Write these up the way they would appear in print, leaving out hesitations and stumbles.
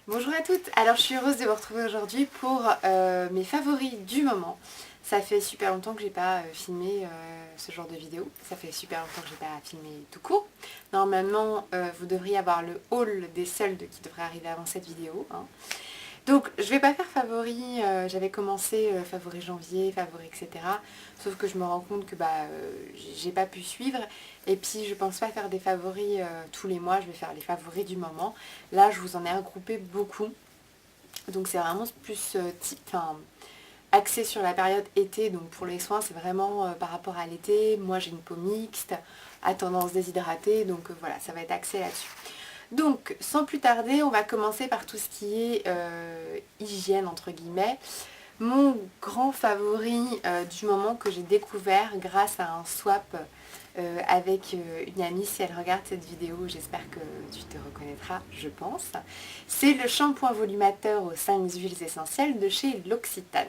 Bonjour à toutes, alors je suis heureuse de vous retrouver aujourd'hui pour mes favoris du moment. Ça fait super longtemps que j'ai pas filmé ce genre de vidéo, ça fait super longtemps que j'ai pas filmé tout court. Normalement vous devriez avoir le haul des soldes qui devrait arriver avant cette vidéo, hein. Donc je vais pas faire favoris, j'avais commencé favoris janvier, favoris etc. Sauf que je me rends compte que j'ai pas pu suivre. Et puis je pense pas faire des favoris tous les mois, je vais faire les favoris du moment. Là je vous en ai regroupé beaucoup. Donc c'est vraiment plus axé sur la période été. Donc pour les soins c'est vraiment par rapport à l'été. Moi j'ai une peau mixte, à tendance déshydratée. Donc voilà, ça va être axé là-dessus. Donc, sans plus tarder, on va commencer par tout ce qui est hygiène, entre guillemets. Mon grand favori du moment que j'ai découvert grâce à un swap avec une amie, si elle regarde cette vidéo, j'espère que tu te reconnaîtras, je pense. C'est le shampoing volumateur aux 5 huiles essentielles de chez L'Occitane.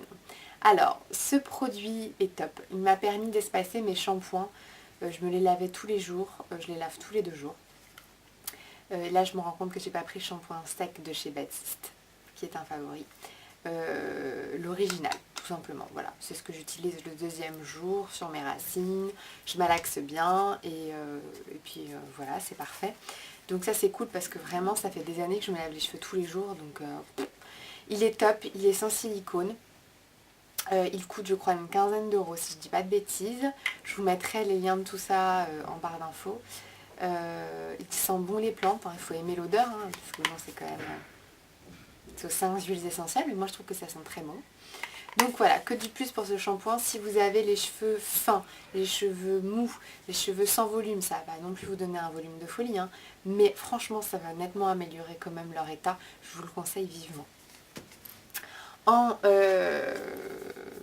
Alors, ce produit est top. Il m'a permis d'espacer mes shampoings. Je me les lavais tous les jours, je les lave tous les 2 jours. Là, je me rends compte que j'ai pas pris le shampoing sec de chez Baptiste, qui est un favori. L'original, tout simplement. Voilà, c'est ce que j'utilise le 2e jour sur mes racines. Je malaxe bien et puis voilà, c'est parfait. Donc ça, c'est cool parce que vraiment, ça fait des années que je me lave les cheveux tous les jours. Donc il est top, il est sans silicone. Il coûte, je crois, une quinzaine d'euros, si je dis pas de bêtises. Je vous mettrai les liens de tout ça en barre d'infos. Il sent bon les plantes, hein, il faut aimer l'odeur, hein, parce que bon, c'est quand même c'est aux 5 huiles essentielles, mais moi je trouve que ça sent très bon. Donc voilà, que du plus pour ce shampoing. Si vous avez les cheveux fins, les cheveux mous, les cheveux sans volume, ça va non plus vous donner un volume de folie, hein, mais franchement ça va nettement améliorer quand même leur état, je vous le conseille vivement. En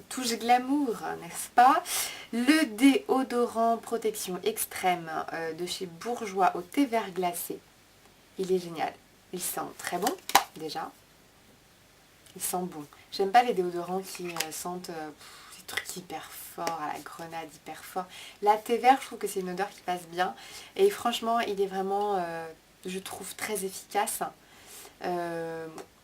touche glamour, n'est-ce pas? Le déodorant protection extrême de chez Bourjois au thé vert glacé. Il est génial. Il sent très bon, déjà. Il sent bon. J'aime pas les déodorants qui sentent des trucs hyper forts, à la grenade hyper fort. La thé vert, je trouve que c'est une odeur qui passe bien. Et franchement, il est vraiment, je trouve, très efficace.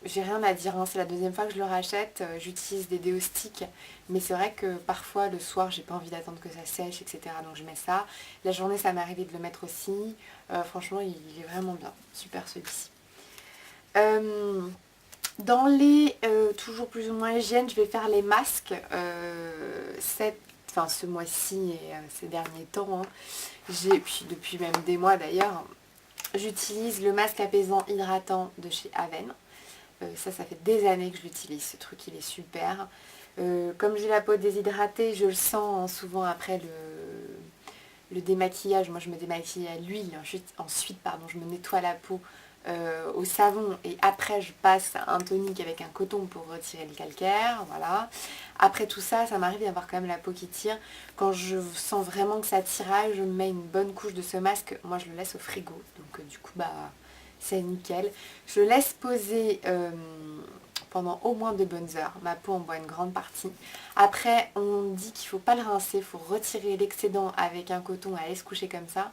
J'ai rien à dire, hein, c'est la 2e fois que je le rachète, j'utilise des déos sticks, mais c'est vrai que parfois le soir j'ai pas envie d'attendre que ça sèche, etc. Donc je mets ça. La journée ça m'est arrivé de le mettre aussi. Franchement il est vraiment bien, super celui-ci. Dans les toujours plus ou moins hygiène, je vais faire les masques ce mois-ci et ces derniers temps, hein. Puis depuis même des mois d'ailleurs. J'utilise le masque apaisant hydratant de chez Aven. Ça fait des années que je l'utilise. Ce truc, il est super. Comme j'ai la peau déshydratée, je le sens souvent après le démaquillage. Moi, je me démaquille à l'huile. Ensuite, je me nettoie la peau au savon. Et après, je passe un tonique avec un coton pour retirer le calcaire. Voilà. Après tout ça, ça m'arrive d'avoir quand même la peau qui tire. Quand je sens vraiment que ça tiraille, je mets une bonne couche de ce masque. Moi, je le laisse au frigo. Donc, du coup, c'est nickel. Je le laisse poser pendant au moins 2 bonnes heures. Ma peau en boit une grande partie. Après, on dit qu'il ne faut pas le rincer. Il faut retirer l'excédent avec un coton et aller se coucher comme ça.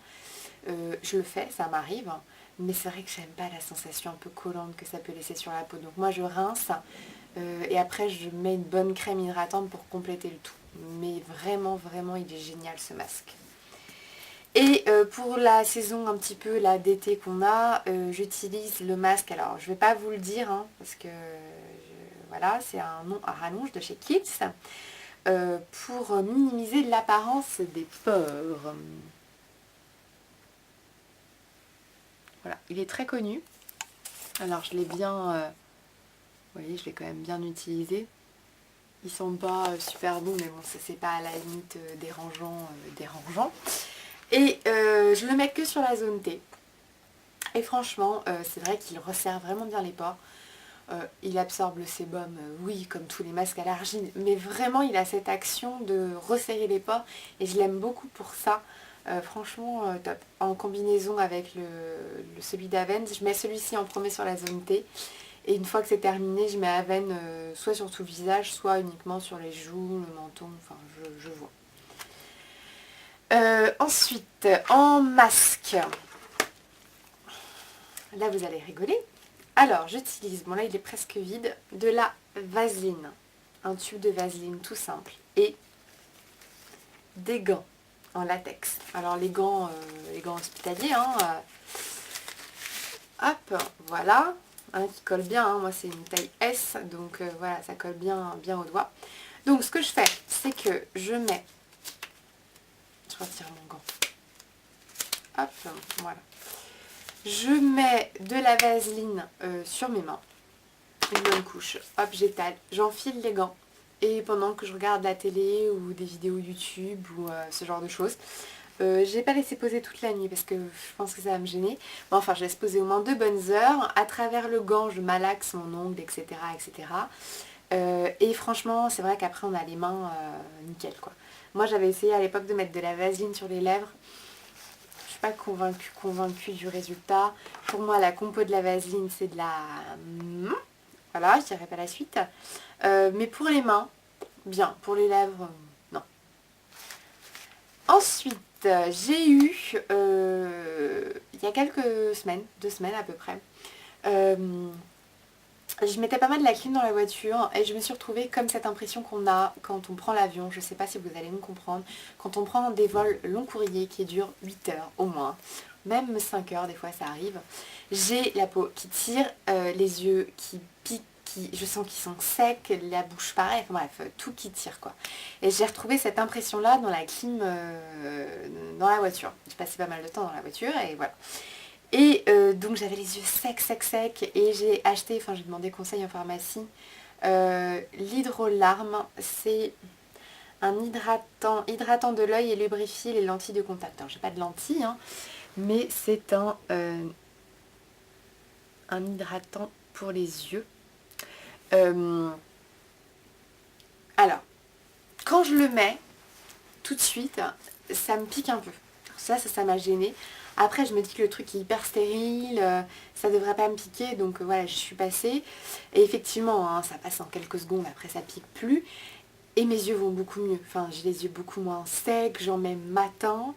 Je le fais, ça m'arrive. Mais c'est vrai que j'aime pas la sensation un peu collante que ça peut laisser sur la peau. Donc moi, je rince. Et après je mets une bonne crème hydratante pour compléter le tout. Mais vraiment, vraiment, il est génial ce masque. Et pour la saison un petit peu là d'été qu'on a, j'utilise le masque. Alors je vais pas vous le dire, hein, parce que voilà, c'est un nom à rallonge de chez Kids. Pour minimiser l'apparence des pores. Voilà, il est très connu. Alors je l'ai bien... vous voyez, je l'ai quand même bien utilisé. Ils sont pas super bons, mais bon, ça c'est pas à la limite dérangeant. Et je le mets que sur la zone T. Et franchement, c'est vrai qu'il resserre vraiment bien les pores. Il absorbe le sébum, oui, comme tous les masques à l'argile, mais vraiment il a cette action de resserrer les pores et je l'aime beaucoup pour ça. Franchement, top. En combinaison avec celui d'Aven, je mets celui-ci en premier sur la zone T. Et une fois que c'est terminé, je mets Aven soit sur tout le visage, soit uniquement sur les joues, le menton, enfin je vois. Ensuite, en masque, là vous allez rigoler, Alors, j'utilise, bon là il est presque vide, de la vaseline. Un tube de vaseline tout simple. Et des gants en latex. Alors les gants hospitaliers, hein, hop, voilà. Hein, qui colle bien, hein. Moi c'est une taille S, donc voilà, ça colle bien, bien au doigt. Donc ce que je fais, c'est que je mets, je retire mon gant, hop, voilà. Je mets de la vaseline sur mes mains, une bonne couche, hop, j'étale, j'enfile les gants. Et pendant que je regarde la télé ou des vidéos YouTube ou ce genre de choses, j'ai pas laissé poser toute la nuit parce que je pense que ça va me gêner. Bon, enfin, je laisse poser au moins 2 bonnes heures. À travers le gant, je malaxe mon ongle, etc. etc. Et franchement, c'est vrai qu'après, on a les mains nickel, quoi. Moi, j'avais essayé à l'époque de mettre de la vaseline sur les lèvres. Je suis pas convaincue du résultat. Pour moi, la compo de la vaseline, c'est de la... Voilà, je dirais pas la suite. Mais pour les mains, bien. Pour les lèvres, non. Ensuite, j'ai eu, il y a quelques semaines, 2 semaines à peu près, je mettais pas mal de la clim dans la voiture et je me suis retrouvée comme cette impression qu'on a quand on prend l'avion, je sais pas si vous allez me comprendre, quand on prend des vols long courriers qui durent 8 heures au moins, même 5 heures des fois ça arrive, j'ai la peau qui tire, les yeux qui piquent, je sens qu'ils sont secs, la bouche pareil, enfin bref, tout qui tire quoi. Et j'ai retrouvé cette impression là dans la clim dans la voiture. J'ai passé pas mal de temps dans la voiture et voilà. Et donc j'avais les yeux secs et j'ai acheté, enfin j'ai demandé conseil en pharmacie, l'hydrolarme, c'est un hydratant de l'œil et lubrifie les lentilles de contact. Alors j'ai pas de lentilles, hein, mais c'est un hydratant pour les yeux. Alors, quand je le mets, tout de suite, ça me pique un peu. Ça m'a gênée. Après, je me dis que le truc est hyper stérile, ça devrait pas me piquer, donc voilà, je suis passée. Et effectivement, hein, ça passe en quelques secondes, après ça pique plus. Et mes yeux vont beaucoup mieux. Enfin, j'ai les yeux beaucoup moins secs, j'en mets matin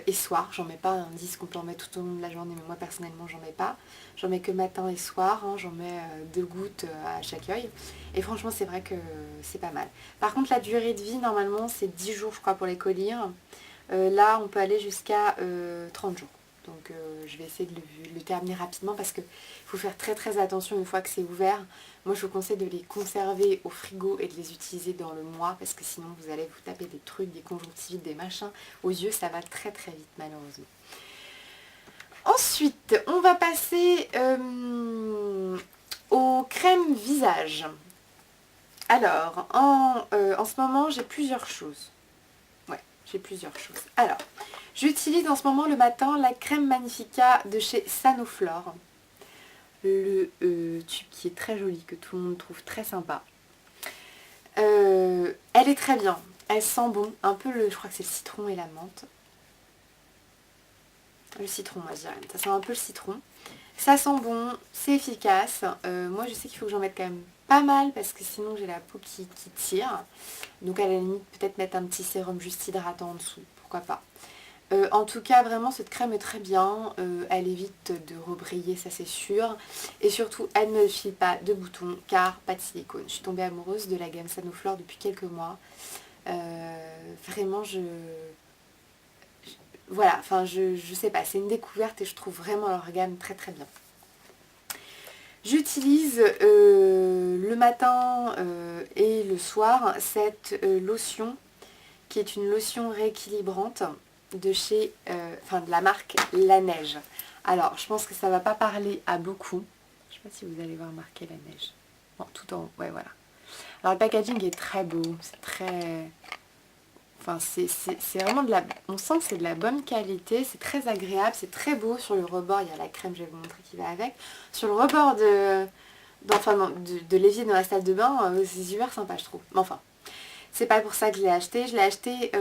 et soir. J'en mets pas un disque qu'on peut en mettre tout au long de la journée, mais moi personnellement, j'en mets pas. J'en mets que matin et soir, hein, j'en mets 2 gouttes à chaque œil. Et franchement, c'est vrai que c'est pas mal. Par contre, la durée de vie, normalement, c'est 10 jours, je crois, pour les collyres. Là, on peut aller jusqu'à 30 jours. Donc je vais essayer de le terminer rapidement parce qu'il faut faire très très attention une fois que c'est ouvert. Moi, je vous conseille de les conserver au frigo et de les utiliser dans le mois parce que sinon, vous allez vous taper des trucs, des conjonctivites, des machins. Aux yeux, ça va très très vite, malheureusement. Ensuite, on va passer aux crèmes visage. Alors, en ce moment, j'ai plusieurs choses. J'ai plusieurs choses. Alors, j'utilise en ce moment le matin la crème Magnifica de chez Sanoflore. Le tube qui est très joli, que tout le monde trouve très sympa. Elle est très bien. Elle sent bon. Un peu je crois que c'est le citron et la menthe. Le citron, moi je dirais. Ça sent un peu le citron. Ça sent bon, c'est efficace. Moi je sais qu'il faut que j'en mette quand même pas mal parce que sinon j'ai la peau qui tire. Donc à la limite peut-être mettre un petit sérum juste hydratant en dessous, pourquoi pas. En tout cas vraiment cette crème est très bien, elle évite de rebriller, ça c'est sûr. Et surtout elle ne file pas de boutons car pas de silicone. Je suis tombée amoureuse de la gamme Sanoflore depuis quelques mois. Vraiment voilà, enfin je sais pas, c'est une découverte et je trouve vraiment leur gamme très très bien. J'utilise le matin et le soir cette lotion qui est une lotion rééquilibrante de chez, de la marque La Neige. Alors je pense que ça va pas parler à beaucoup. Je sais pas si vous allez voir marqué La Neige. Bon, tout en haut, ouais voilà. Alors le packaging est très beau, c'est très... Enfin, c'est vraiment de la... On sent que c'est de la bonne qualité, c'est très agréable, c'est très beau. Sur le rebord, il y a la crème, je vais vous montrer qui va avec. Sur le rebord de l'évier dans la salle de bain, c'est super sympa, je trouve. Mais enfin, c'est pas pour ça que je l'ai acheté. Je l'ai acheté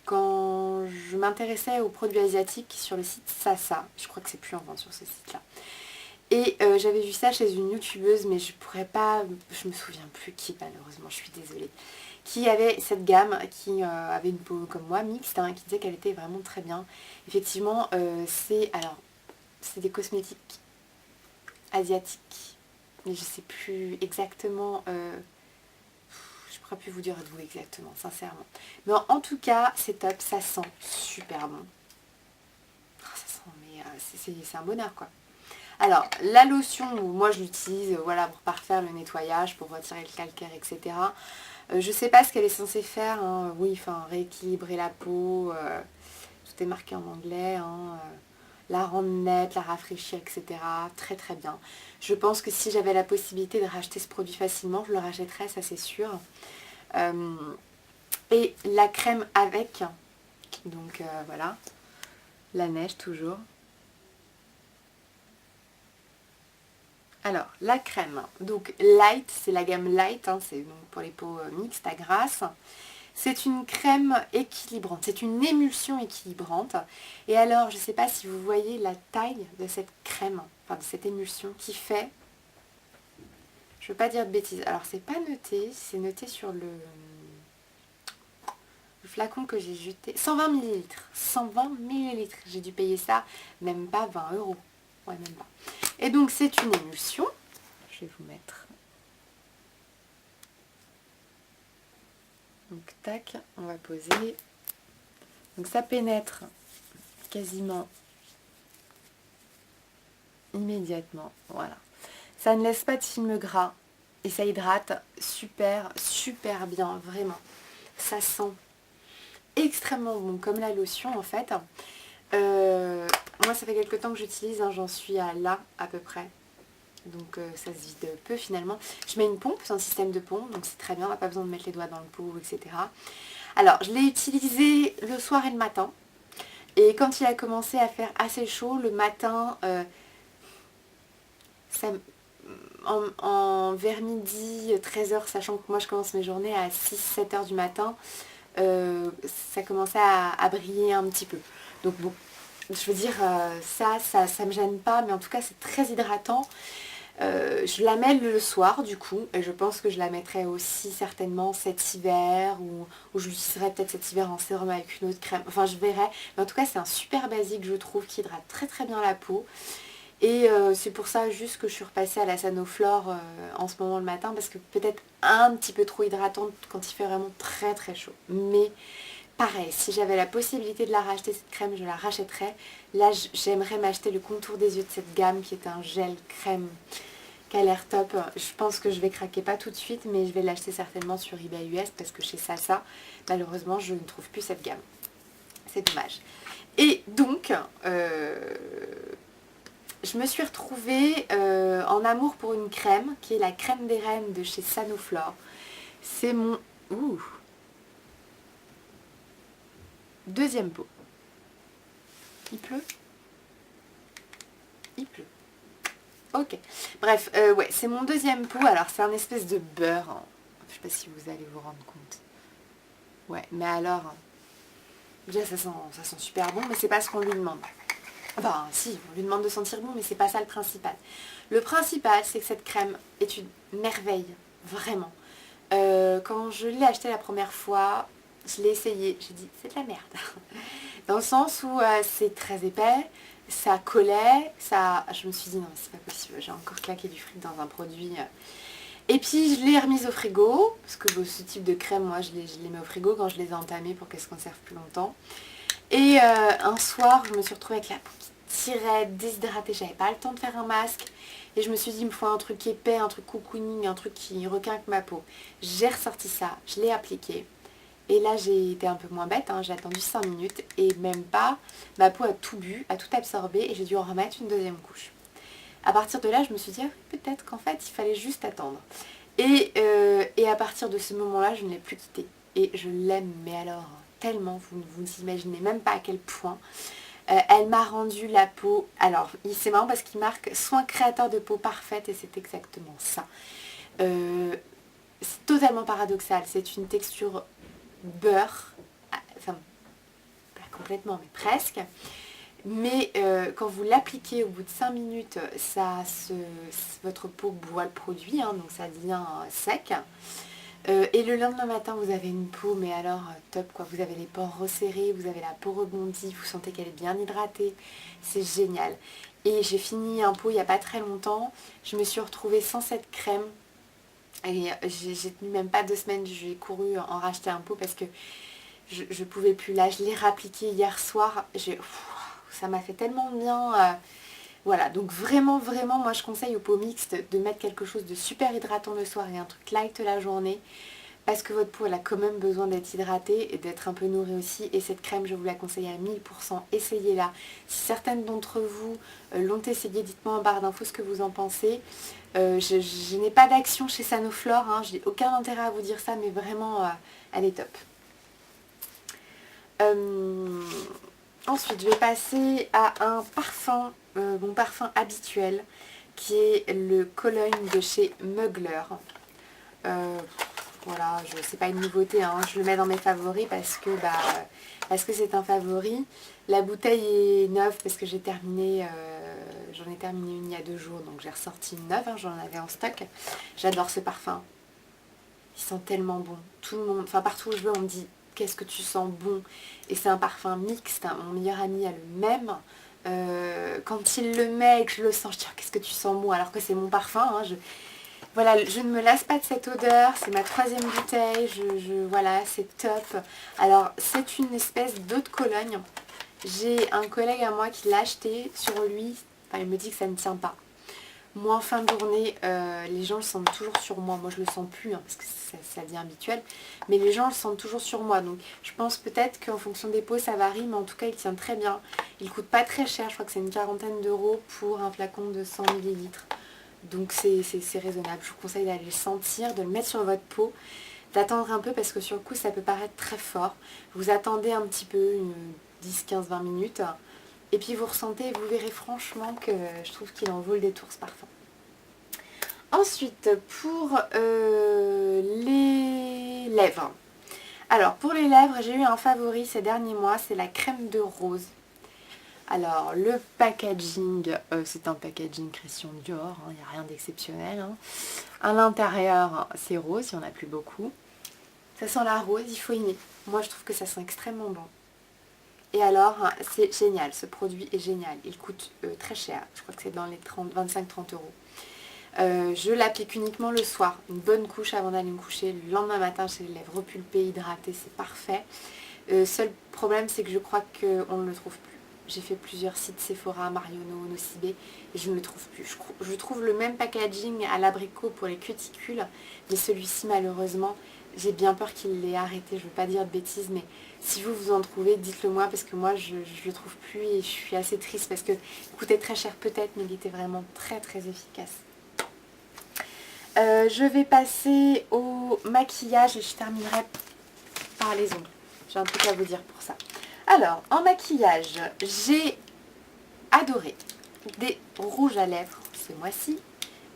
quand je m'intéressais aux produits asiatiques sur le site Sasa. Je crois que c'est plus en vente sur ce site-là. Et j'avais vu ça chez une youtubeuse, mais je pourrais pas... Je me souviens plus qui, malheureusement, je suis désolée. Qui avait cette gamme, qui avait une peau comme moi, mixte, hein, qui disait qu'elle était vraiment très bien. Effectivement, c'est des cosmétiques asiatique. Mais je sais plus exactement, je ne pourrais plus vous dire d'où exactement, sincèrement. Mais en tout cas, c'est top, ça sent super bon. Oh, ça sent, mais c'est un bonheur quoi. Alors, la lotion, moi je l'utilise voilà, pour parfaire le nettoyage, pour retirer le calcaire, etc. Je sais pas ce qu'elle est censée faire, hein. Oui, enfin rééquilibrer la peau, tout est marqué en anglais, hein, la rendre nette, la rafraîchir, etc. Très très bien. Je pense que si j'avais la possibilité de racheter ce produit facilement, je le rachèterais, ça c'est sûr. Et la crème avec, donc voilà, la neige toujours. Alors, la crème, donc light, c'est la gamme light, hein, c'est donc pour les peaux mixtes à grasse. C'est une crème équilibrante, c'est une émulsion équilibrante. Et alors, je ne sais pas si vous voyez la taille de cette crème, enfin de cette émulsion qui fait, je ne veux pas dire de bêtises, alors c'est pas noté, c'est noté sur le flacon que j'ai jeté, 120 millilitres, 120 millilitres, j'ai dû payer ça, même pas 20 euros, ouais même pas. Et donc c'est une émulsion, je vais vous mettre, donc tac, on va poser, donc ça pénètre quasiment immédiatement, voilà. Ça ne laisse pas de film gras et ça hydrate super, super bien, vraiment. Ça sent extrêmement bon, comme la lotion en fait. Moi ça fait quelques temps que j'utilise, hein, j'en suis à là à peu près. Donc ça se vide peu finalement. Je mets une pompe, c'est un système de pompe, donc c'est très bien, on n'a pas besoin de mettre les doigts dans le pot, etc. Alors je l'ai utilisé le soir et le matin. Et quand il a commencé à faire assez chaud, le matin, ça, vers midi, 13h, sachant que moi je commence mes journées à 6-7h du matin, ça commençait à briller un petit peu. Donc bon, je veux dire, ça me gêne pas, mais en tout cas c'est très hydratant. Je la mets le soir du coup, et je pense que je la mettrai aussi certainement cet hiver, ou je l'utiliserai peut-être cet hiver en sérum avec une autre crème, enfin je verrai. Mais en tout cas c'est un super basique je trouve, qui hydrate très très bien la peau. Et c'est pour ça juste que je suis repassée à la Sanoflore en ce moment le matin, parce que peut-être un petit peu trop hydratante quand il fait vraiment très très chaud. Mais pareil, si j'avais la possibilité de la racheter cette crème, je la rachèterais. Là j'aimerais m'acheter le contour des yeux de cette gamme qui est un gel crème qui a l'air top. Je pense que je vais craquer pas tout de suite, mais je vais l'acheter certainement sur eBay US parce que chez Sasa, malheureusement je ne trouve plus cette gamme. C'est dommage. Et donc, je me suis retrouvée en amour pour une crème qui est la crème des reines de chez Sanoflore. C'est mon deuxième pot. Il pleut? Il pleut. Ok. Bref, ouais, c'est mon deuxième pot. Alors c'est un espèce de beurre, hein. Je sais pas si vous allez vous rendre compte. Ouais, mais alors, déjà ça sent super bon, mais c'est pas ce qu'on lui demande. Enfin, si, on lui demande de sentir bon, mais c'est pas ça le principal. Le principal, c'est que cette crème est une merveille, vraiment. Quand je l'ai achetée la première fois, je l'ai essayé, j'ai dit, c'est de la merde. Dans le sens où c'est très épais, ça collait, je me suis dit, non, mais c'est pas possible, j'ai encore claqué du fric dans un produit. Et puis, je l'ai remise au frigo, parce que ce type de crème, moi, je les mets au frigo quand je les ai entamées pour qu'elles se conservent plus longtemps. Et un soir, je me suis retrouvée avec la peau qui tirait, déshydratée, j'avais pas le temps de faire un masque. Et je me suis dit, il me faut un truc épais, un truc cocooning, un truc qui requinque ma peau. J'ai ressorti ça, je l'ai appliqué. Et là, j'ai été un peu moins bête, hein, j'ai attendu 5 minutes et même pas, ma peau a tout bu, a tout absorbé et j'ai dû en remettre une deuxième couche. À partir de là, je me suis dit, ah, peut-être qu'en fait, il fallait juste attendre. Et à partir de ce moment-là, je ne l'ai plus quittée. Et je l'aime, mais alors, tellement, vous n'imaginez même pas à quel point. Elle m'a rendu la peau, alors c'est marrant parce qu'il marque soin créateur de peau parfaite et c'est exactement ça. C'est totalement paradoxal, c'est une texture beurre, enfin pas complètement mais presque, mais quand vous l'appliquez au bout de 5 minutes, votre peau boit le produit, hein, donc ça devient sec. Et le lendemain matin, vous avez une peau, mais alors top quoi. Vous avez les pores resserrés, vous avez la peau rebondie, vous sentez qu'elle est bien hydratée. C'est génial. Et j'ai fini un pot il n'y a pas très longtemps. Je me suis retrouvée sans cette crème. Et j'ai tenu même pas 2 semaines. J'ai couru en racheter un pot parce que je pouvais plus. Là, je l'ai réappliqué hier soir. Ça m'a fait tellement bien. Voilà, donc vraiment, vraiment, moi je conseille aux peaux mixtes de mettre quelque chose de super hydratant le soir et un truc light la journée. Parce que votre peau, elle a quand même besoin d'être hydratée et d'être un peu nourrie aussi. Et cette crème, je vous la conseille à 1000%. Essayez-la. Si certaines d'entre vous l'ont essayé, dites-moi en barre d'infos ce que vous en pensez. Je n'ai pas d'action chez Sanoflore. Hein, je n'ai aucun intérêt à vous dire ça, mais vraiment, elle est top. Ensuite, je vais passer à un parfum, mon parfum habituel, qui est le Cologne de chez Mugler. Voilà, c'est pas une nouveauté, hein, je le mets dans mes favoris parce que c'est un favori. La bouteille est neuve parce que j'en ai terminé une il y a 2 jours, donc j'ai ressorti une neuve, hein, j'en avais en stock. J'adore ce parfum. Il sent tellement bon. Tout le monde, enfin partout où je vais, on me dit qu'est-ce que tu sens bon. Et c'est un parfum mixte, hein. Mon meilleur ami a le même. Quand il le met et que je le sens, je dis qu'est-ce que tu sens bon alors que c'est mon parfum. Hein, voilà, je ne me lasse pas de cette odeur, c'est ma 3e bouteille, voilà, c'est top. Alors, c'est une espèce d'eau de Cologne. J'ai un collègue à moi qui l'a acheté sur lui, enfin, il me dit que ça ne tient pas. Moi, en fin de journée, les gens le sentent toujours sur moi. Moi, je le sens plus, hein, parce que ça devient habituel. Mais les gens le sentent toujours sur moi. Donc, je pense peut-être qu'en fonction des peaux, ça varie. Mais en tout cas, il tient très bien. Il coûte pas très cher. Je crois que c'est une 40aine d'euros pour un flacon de 100 ml. Donc, c'est raisonnable. Je vous conseille d'aller le sentir, de le mettre sur votre peau. D'attendre un peu parce que sur le coup, ça peut paraître très fort. Vous attendez un petit peu, 10, 15, 20 minutes. Et puis vous ressentez, vous verrez franchement que je trouve qu'il en vaut le détour ce parfum. Ensuite, pour les lèvres. Alors, pour les lèvres, j'ai eu un favori ces derniers mois, c'est la crème de rose. Alors, le packaging, c'est un packaging Christian Dior, il n'y a rien d'exceptionnel. Hein. À l'intérieur, c'est rose, il n'y en a plus beaucoup. Ça sent la rose, il faut aimer. Moi, je trouve que ça sent extrêmement bon. Et alors, c'est génial, ce produit est génial. Il coûte très cher, je crois que c'est dans les 25-30 euros. Je l'applique uniquement le soir, une bonne couche avant d'aller me coucher. Le lendemain matin, j'ai les lèvres repulpées, hydratées, c'est parfait. Seul problème, c'est que je crois qu'on ne le trouve plus. J'ai fait plusieurs sites Sephora, Marionneau, Nocibé, et je ne le trouve plus. Je trouve le même packaging à l'abricot pour les cuticules, mais celui-ci, malheureusement, j'ai bien peur qu'il l'ait arrêté. Je ne veux pas dire de bêtises, mais si vous en trouvez, dites-le moi, parce que moi, je ne le trouve plus et je suis assez triste, parce qu'il coûtait très cher peut-être, mais il était vraiment très très efficace. Je vais passer au maquillage et je terminerai par les ongles. J'ai un truc à vous dire pour ça. Alors, en maquillage, j'ai adoré des rouges à lèvres ce mois-ci.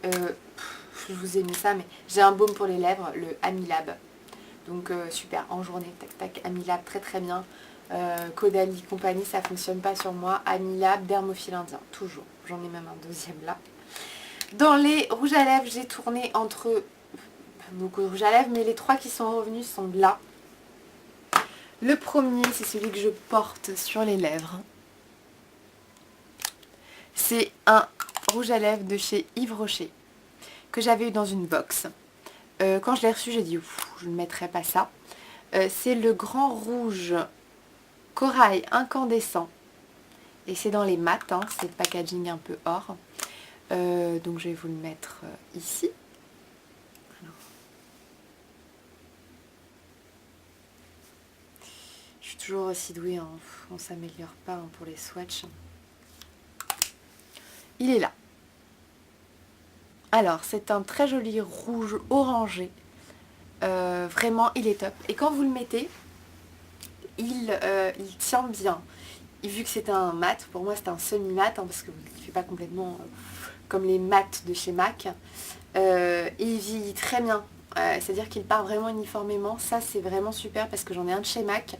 Je vous ai mis ça, mais j'ai un baume pour les lèvres, le Amilab. Donc super, en journée, tac tac, Amilab, très très bien. Caudalie compagnie, ça fonctionne pas sur moi. Amilab, Dermophile indien, toujours. J'en ai même un deuxième là. Dans les rouges à lèvres, j'ai tourné entre beaucoup de rouges à lèvres, mais les 3 qui sont revenus sont là. Le premier, c'est celui que je porte sur les lèvres. C'est un rouge à lèvres de chez Yves Rocher, que j'avais eu dans une box. Quand je l'ai reçu, j'ai dit, je ne mettrai pas ça. C'est le Grand Rouge Corail Incandescent. Et c'est dans les mat, hein, c'est le packaging un peu or. Donc je vais vous le mettre ici. Alors. Je suis toujours aussi douée, hein. On ne s'améliore pas hein, pour les swatchs. Il est là. Alors, c'est un très joli rouge orangé. Vraiment, il est top. Et quand vous le mettez, il tient bien. Et vu que c'est un mat, pour moi c'est un semi-mat, hein, parce qu'il ne fait pas complètement comme les mats de chez MAC. Et il vieillit très bien. C'est-à-dire qu'il part vraiment uniformément. Ça, c'est vraiment super parce que j'en ai un de chez MAC.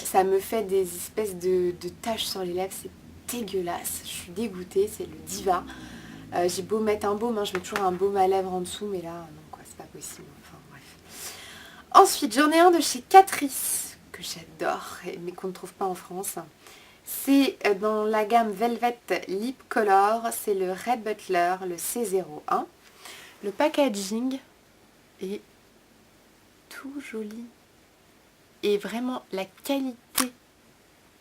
Ça me fait des espèces de taches sur les lèvres. C'est dégueulasse. Je suis dégoûtée. C'est le Diva. J'ai beau mettre un baume, hein, je mets toujours un baume à lèvres en dessous, mais là, non, quoi, c'est pas possible. Enfin, bref. Ensuite, j'en ai un de chez Catrice, que j'adore, mais qu'on ne trouve pas en France. C'est dans la gamme Velvet Lip Color, c'est le Red Butler, le C01. Le packaging est tout joli. Et vraiment, la qualité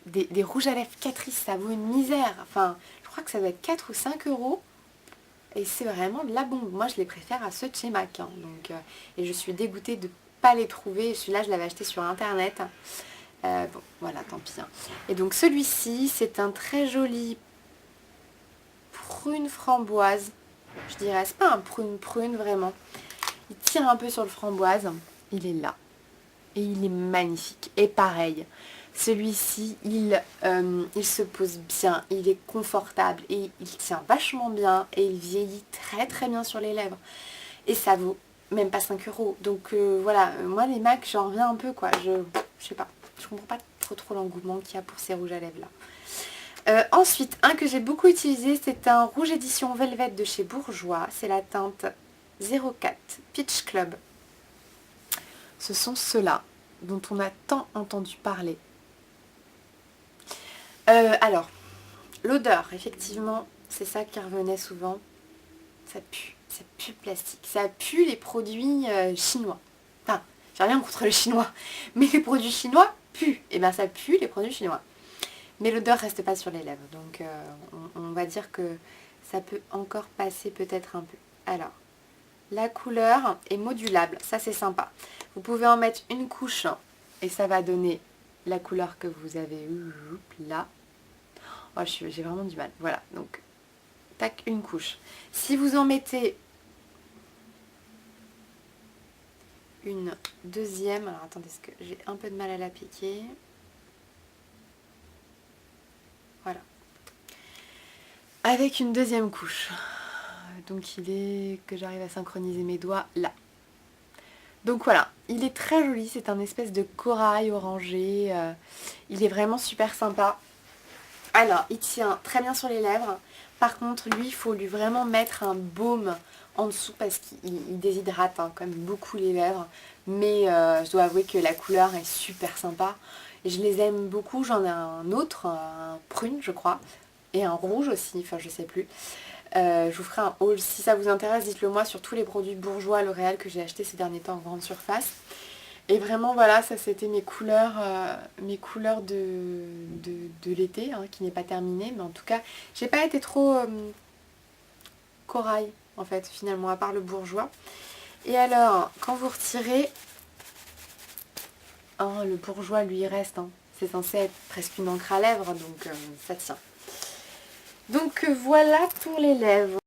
des rouges à lèvres Catrice, ça vaut une misère. Enfin, je crois que ça doit être 4 ou 5 euros. Et c'est vraiment de la bombe. Moi, je les préfère à ceux de chez MAC. Hein. Donc, et je suis dégoûtée de ne pas les trouver. Celui-là, je l'avais acheté sur Internet. Bon, voilà, tant pis. Hein. Et donc, celui-ci, c'est un très joli prune framboise. Je dirais, c'est pas un prune vraiment. Il tire un peu sur le framboise. Il est là. Et il est magnifique. Et pareil, celui-ci, il se pose bien, il est confortable et il tient vachement bien et il vieillit très très bien sur les lèvres. Et ça vaut même pas 5 euros. Donc voilà, moi les MAC, j'en reviens un peu quoi. Je sais pas, je comprends pas trop l'engouement qu'il y a pour ces rouges à lèvres là. Ensuite, un que j'ai beaucoup utilisé, c'est un rouge édition Velvet de chez Bourjois. C'est la teinte 04 Peach Club. Ce sont ceux-là dont on a tant entendu parler. Alors, l'odeur, effectivement, c'est ça qui revenait souvent. Ça pue le plastique, ça pue les produits chinois. Enfin, j'ai rien contre les chinois, mais les produits chinois puent. Et bien ça pue les produits chinois. Mais l'odeur reste pas sur les lèvres, donc on va dire que ça peut encore passer peut-être un peu. Alors, la couleur est modulable, ça c'est sympa. Vous pouvez en mettre une couche et ça va donner la couleur que vous avez eue là. Oh, j'ai vraiment du mal. Voilà, donc, tac, une couche. Si vous en mettez une deuxième, alors attendez, parce que j'ai un peu de mal à l'appliquer. Voilà. Avec une deuxième couche. Donc il est que j'arrive à synchroniser mes doigts là. Donc voilà, il est très joli, c'est un espèce de corail orangé. Il est vraiment super sympa. Alors, il tient très bien sur les lèvres. Par contre, lui, il faut lui vraiment mettre un baume en dessous parce qu'il déshydrate hein, comme beaucoup les lèvres. Mais je dois avouer que la couleur est super sympa. Et je les aime beaucoup. J'en ai un autre, un prune, je crois. Et un rouge aussi, enfin je sais plus. Je vous ferai un haul. Si ça vous intéresse, dites-le moi sur tous les produits Bourjois L'Oréal que j'ai achetés ces derniers temps en grande surface. Et vraiment voilà, ça c'était mes couleurs de l'été, hein, qui n'est pas terminée. Mais en tout cas, j'ai pas été trop corail en fait finalement, à part le Bourjois. Et alors, quand vous retirez, hein, le Bourjois lui il reste, hein. C'est censé être presque une encre à lèvres, donc ça tient. Donc voilà pour les lèvres.